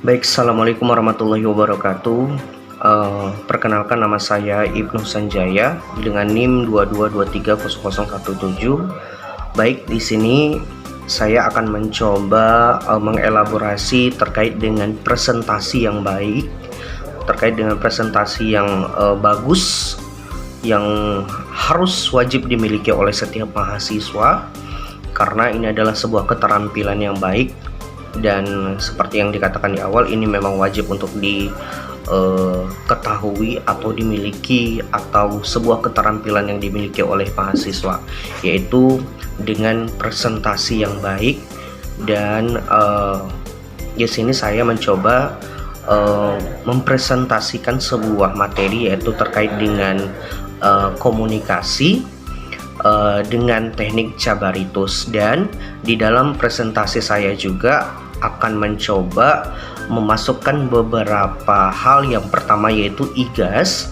Baik, assalamualaikum warahmatullahi wabarakatuh. Perkenalkan, nama saya Ibnu Sanjaya dengan NIM 22230017. Baik, di sini saya akan mencoba mengelaborasi terkait dengan presentasi yang baik, terkait dengan presentasi yang bagus, yang harus wajib dimiliki oleh setiap mahasiswa, karena ini adalah sebuah keterampilan yang baik. Dan seperti yang dikatakan di awal, ini memang wajib untuk diketahui atau dimiliki, atau sebuah keterampilan yang dimiliki oleh mahasiswa, yaitu dengan presentasi yang baik. Dan di sini saya mencoba mempresentasikan sebuah materi, yaitu terkait dengan komunikasi dengan teknik Cabaritus. Dan di dalam presentasi saya juga akan mencoba memasukkan beberapa hal. Yang pertama yaitu IGAS,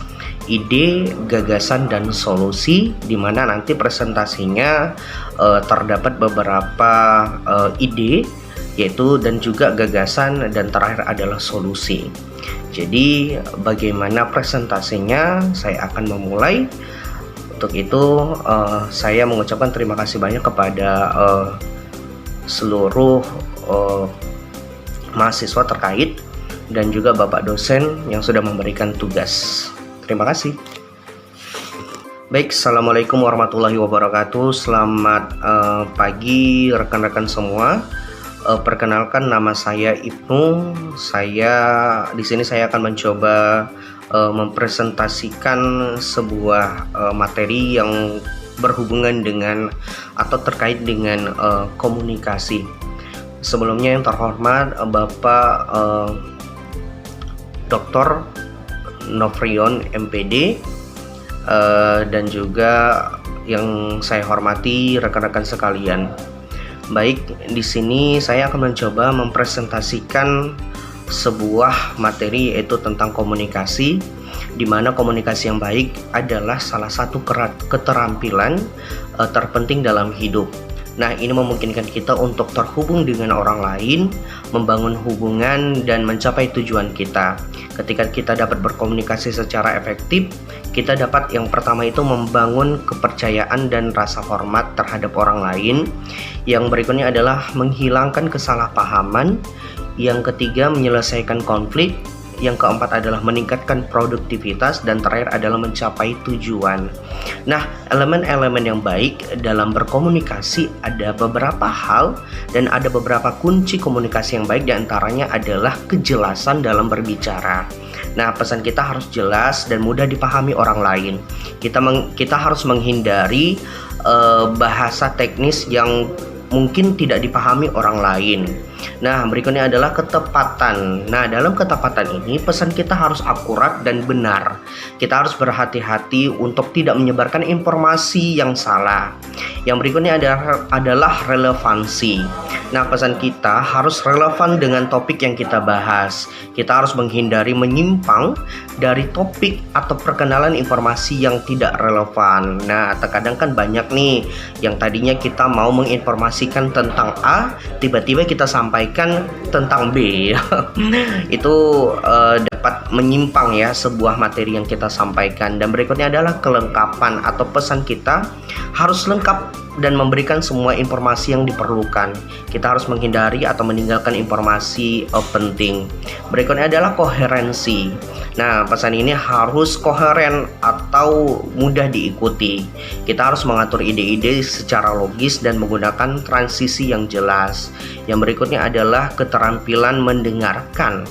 ide, gagasan, dan solusi, di mana nanti presentasinya terdapat beberapa ide, yaitu dan juga gagasan, dan terakhir adalah solusi. Jadi bagaimana presentasinya, saya akan memulai. Untuk itu saya mengucapkan terima kasih banyak kepada seluruh mahasiswa terkait dan juga Bapak dosen yang sudah memberikan tugas. Terima kasih. Baik, assalamualaikum warahmatullahi wabarakatuh. Selamat pagi rekan-rekan semua. Perkenalkan, nama saya Ibnu. Di sini saya akan mencoba mempresentasikan sebuah materi yang berhubungan dengan atau terkait dengan komunikasi. Sebelumnya yang terhormat Bapak Dr. Novrion MPD, dan juga yang saya hormati rekan-rekan sekalian. Baik, di sini saya akan mencoba mempresentasikan sebuah materi, yaitu tentang komunikasi, di mana komunikasi yang baik adalah salah satu keterampilan terpenting dalam hidup. Nah, ini memungkinkan kita untuk terhubung dengan orang lain, membangun hubungan, dan mencapai tujuan kita. Ketika kita dapat berkomunikasi secara efektif, kita dapat yang pertama itu membangun kepercayaan dan rasa hormat terhadap orang lain. Yang berikutnya adalah menghilangkan kesalahpahaman. Yang ketiga, menyelesaikan konflik. Yang keempat adalah meningkatkan produktivitas, dan terakhir adalah mencapai tujuan. Nah, elemen-elemen yang baik dalam berkomunikasi ada beberapa hal, dan ada beberapa kunci komunikasi yang baik. Diantaranya adalah kejelasan dalam berbicara. Nah, pesan kita harus jelas dan mudah dipahami orang lain. Kita harus menghindari bahasa teknis yang mungkin tidak dipahami orang lain. Nah, berikutnya adalah ketepatan. Nah, dalam ketepatan ini pesan kita harus akurat dan benar. Kita harus berhati-hati untuk tidak menyebarkan informasi yang salah. Yang berikutnya adalah relevansi. Nah, pesan kita harus relevan dengan topik yang kita bahas. Kita harus menghindari menyimpang dari topik atau perkenalan informasi yang tidak relevan. Nah, terkadang kan banyak nih yang tadinya kita mau menginformasikan tentang A, tiba-tiba kita sampaikan tentang B. Itu dapat menyimpang ya sebuah materi yang kita sampaikan. Dan berikutnya adalah kelengkapan, atau pesan kita harus lengkap dan memberikan semua informasi yang diperlukan. Kita harus menghindari atau meninggalkan informasi penting. Berikutnya adalah koherensi. Nah, pesan ini harus koheren atau mudah diikuti. Kita harus mengatur ide-ide secara logis dan menggunakan transisi yang jelas. Yang berikutnya adalah keterampilan mendengarkan.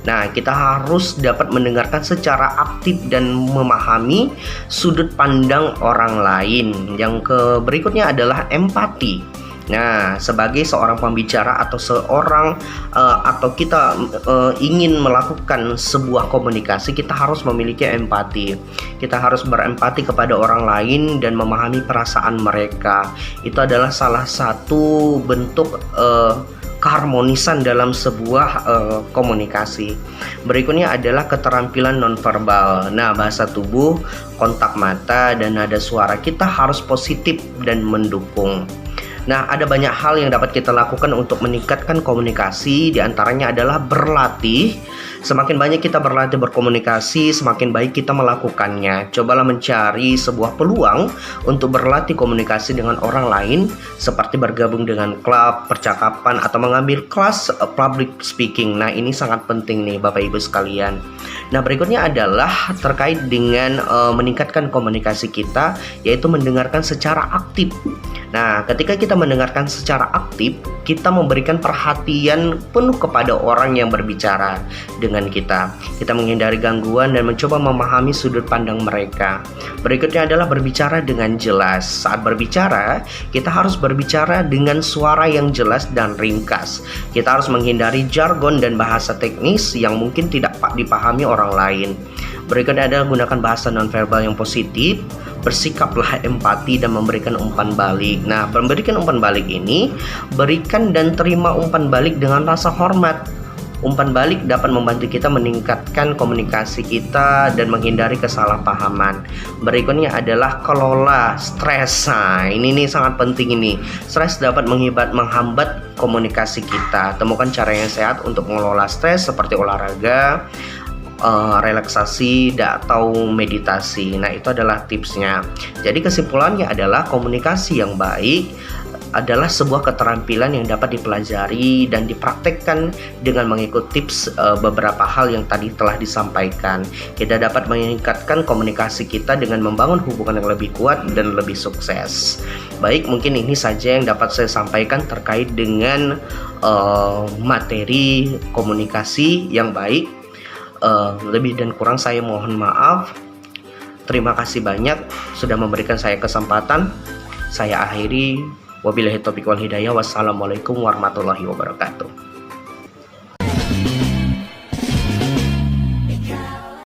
Nah, kita harus dapat mendengarkan secara aktif dan memahami sudut pandang orang lain. Yang berikutnya adalah empati. Nah, sebagai seorang pembicara atau atau kita ingin melakukan sebuah komunikasi, kita harus memiliki empati. Kita harus berempati kepada orang lain dan memahami perasaan mereka. Itu adalah salah satu bentuk keharmonisan dalam sebuah komunikasi. Berikutnya adalah keterampilan nonverbal. Nah, bahasa tubuh, kontak mata, dan nada suara kita harus positif dan mendukung. Nah, ada banyak hal yang dapat kita lakukan untuk meningkatkan komunikasi, di antaranya adalah berlatih. Semakin banyak kita berlatih berkomunikasi, semakin baik kita melakukannya. Cobalah mencari sebuah peluang untuk berlatih komunikasi dengan orang lain, seperti bergabung dengan klub, percakapan, atau mengambil kelas public speaking. Nah, ini sangat penting nih Bapak Ibu sekalian. Nah, berikutnya adalah terkait dengan meningkatkan komunikasi kita, yaitu mendengarkan secara aktif. Nah, ketika kita mendengarkan secara aktif, kita memberikan perhatian penuh kepada orang yang berbicara dengan kita. Kita menghindari gangguan dan mencoba memahami sudut pandang mereka. Berikutnya adalah berbicara dengan jelas. Saat berbicara, kita harus berbicara dengan suara yang jelas dan ringkas. Kita harus menghindari jargon dan bahasa teknis yang mungkin tidak dipahami orang lain. Berikutnya adalah gunakan bahasa nonverbal yang positif. Bersikaplah empati dan memberikan umpan balik. Nah, memberikan umpan balik ini, berikan dan terima umpan balik dengan rasa hormat. Umpan balik dapat membantu kita meningkatkan komunikasi kita dan menghindari kesalahpahaman. Berikutnya adalah kelola stres. Nah, ini nih sangat penting ini. Stres dapat menghambat komunikasi kita. Temukan cara yang sehat untuk mengelola stres seperti olahraga, relaksasi atau meditasi. Nah, itu adalah tipsnya. Jadi kesimpulannya adalah komunikasi yang baik adalah sebuah keterampilan yang dapat dipelajari dan dipraktekkan dengan mengikuti tips beberapa hal yang tadi telah disampaikan. Kita dapat meningkatkan komunikasi kita dengan membangun hubungan yang lebih kuat dan lebih sukses. Baik, mungkin ini saja yang dapat saya sampaikan terkait dengan materi komunikasi yang baik. Lebih dan kurang saya mohon maaf. Terima kasih banyak sudah memberikan saya kesempatan. Saya akhiri. Wabillahi taufiq wal hidayah. Wassalamualaikum warahmatullahi wabarakatuh.